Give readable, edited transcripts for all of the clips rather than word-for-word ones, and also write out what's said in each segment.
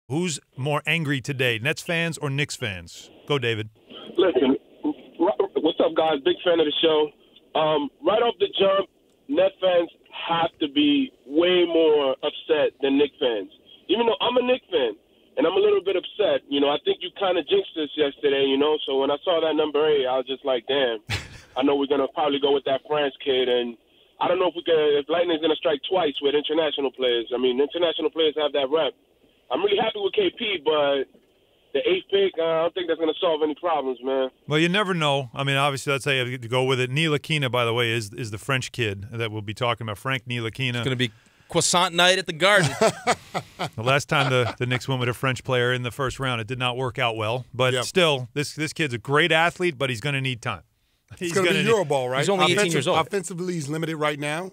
Who's more angry today, Nets fans or Knicks fans? Go, David. Listen, what's up, guys? Big fan of the show. Right off the jump, Net fans have to be way more upset than Knicks fans. Even though I'm a Knicks fan, and I'm a little bit upset. I think you kind of jinxed us yesterday, so when I saw that number 8, I was just like, damn, I know we're going to probably go with that France kid, and I don't know if Lightning's going to strike twice with international players. I mean, international players have that rep. I'm really happy with KP, but the 8th pick, I don't think that's going to solve any problems, man. Well, you never know. I mean, obviously, that's how you have to go with it. Ntilikina, by the way, is the French kid that we'll be talking about, Frank Ntilikina. It's going to be croissant night at the Garden. The last time the Knicks went with a French player in the first round, it did not work out well. But still, this kid's a great athlete, but he's going to need time. He's going to be Euroball, right? He's only 18 years old. Offensively, he's limited right now.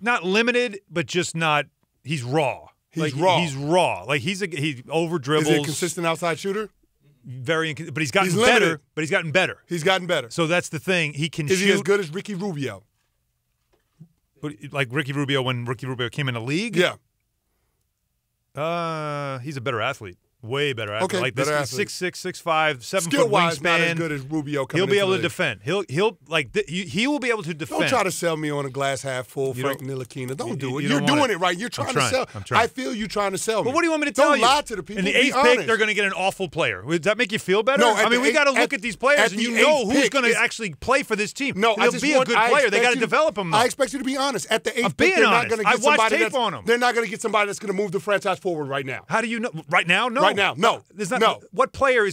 Not limited, but just not – he's raw. He's raw. He's raw. Like, he over-dribbles. Is he a consistent outside shooter? But he's gotten better. But he's gotten better. He's gotten better. So that's the thing. He can shoot. Is he as good as Ricky Rubio? Like Ricky Rubio when Ricky Rubio came in the league? Yeah. He's a better athlete. Way better athlete. Okay, like better this athlete. 6'6", 6'5", 7 foot Skill-wise, wingspan. not as good as Rubio. He'll be able to defend. He will be able to defend. Don't try to sell me on a glass half full, Frank Ntilikina. Don't do it. You're doing it right. You're trying to sell. I feel you trying to sell me. But what do you want me to tell you? Don't lie to the people. In the Be 8th pick, honest. they're going to get an awful player. Does that make you feel better? No, I mean, we got to look at these players, and you know who's going to actually play for this team. No, He'll be a good player. They got to develop him, though. I expect you to be honest. At the 8th pick, they're not going to get somebody that's on him. They're not going to get somebody that's going to move the franchise forward right now. How do you know? Right now? No. Right now, no. No. What player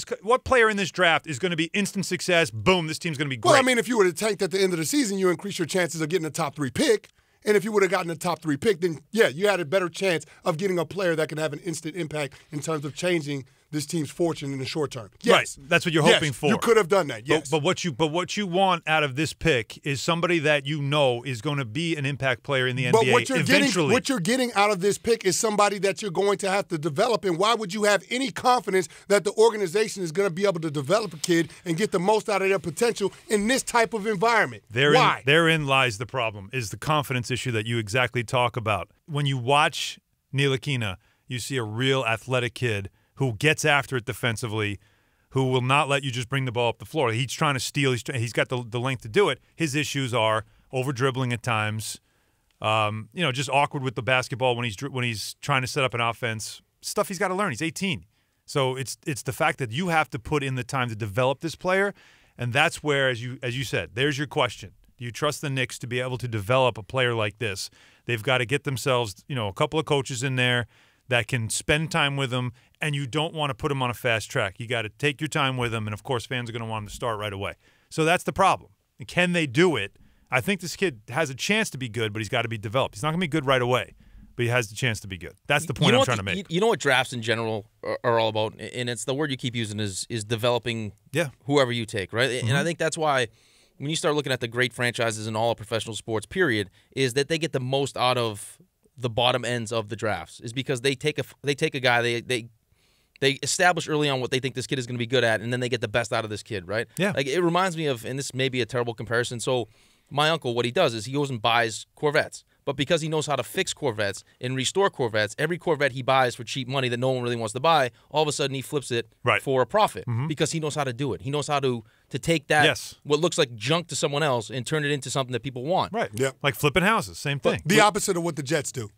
in this draft is going to be instant success? Boom, this team's going to be great. Well, I mean, if you would have tanked at the end of the season, you increase your chances of getting a top 3 pick. And if you would have gotten a top 3 pick, then, yeah, you had a better chance of getting a player that can have an instant impact in terms of changing this team's fortune in the short term. Yes. Right. That's what you're hoping for. You could have done that, yes. But what you want out of this pick is somebody that you know is going to be an impact player in the NBA eventually. What you're getting out of this pick is somebody that you're going to have to develop. And why would you have any confidence that the organization is going to be able to develop a kid and get the most out of their potential in this type of environment? Why? Therein lies the problem, is the confidence issue that you exactly talk about. When you watch Ntilikina, you see a real athletic kid who gets after it defensively, who will not let you just bring the ball up the floor. He's trying to steal. He's got the length to do it. His issues are over-dribbling at times, just awkward with the basketball when he's trying to set up an offense. Stuff he's got to learn. He's 18. So it's the fact that you have to put in the time to develop this player, and that's where, as you said, there's your question. Do you trust the Knicks to be able to develop a player like this? They've got to get themselves, a couple of coaches in there that can spend time with him, and you don't want to put him on a fast track. You got to take your time with him, and, of course, fans are going to want him to start right away. So that's the problem. Can they do it? I think this kid has a chance to be good, but he's got to be developed. He's not going to be good right away, but he has the chance to be good. That's the point I'm trying to make. You know what drafts in general are all about, and it's the word you keep using is developing whoever you take, right? Mm-hmm. And I think that's why when you start looking at the great franchises in all of professional sports, period, is that they get the most out of the bottom ends of the drafts, is because they take a guy, they establish early on what they think this kid is going to be good at, and then they get the best out of this kid, right? Yeah. Like, it reminds me of, and this may be a terrible comparison, so my uncle, what he does is he goes and buys Corvettes. But because he knows how to fix Corvettes and restore Corvettes, every Corvette he buys for cheap money that no one really wants to buy, all of a sudden he flips it for a profit because he knows how to do it. He knows how to take that, what looks like junk to someone else, and turn it into something that people want. Right. Yeah. Like flipping houses, same thing. The opposite of what the Jets do.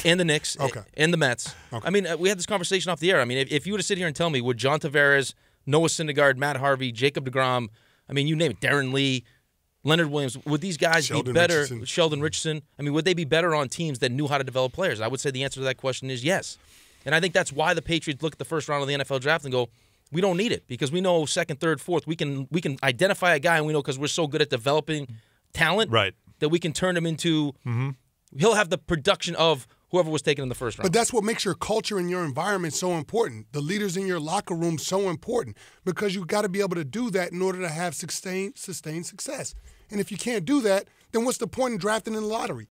And the Knicks, and the Mets. Okay. I mean, we had this conversation off the air. I mean, if you were to sit here and tell me, would John Tavares, Noah Syndergaard, Matt Harvey, Jacob deGrom, I mean, you name it, Darren Lee, Leonard Williams, would these guys be better? Sheldon Richardson. I mean, would they be better on teams that knew how to develop players? I would say the answer to that question is yes. And I think that's why the Patriots look at the first round of the NFL draft and go, we don't need it, because we know second, third, fourth, we can identify a guy, and we know because we're so good at developing talent that we can turn him into he'll have the production of whoever was taken in the first round. But that's what makes your culture and your environment so important. The leaders in your locker room so important, because you've got to be able to do that in order to have sustained success. And if you can't do that, then what's the point in drafting in the lottery?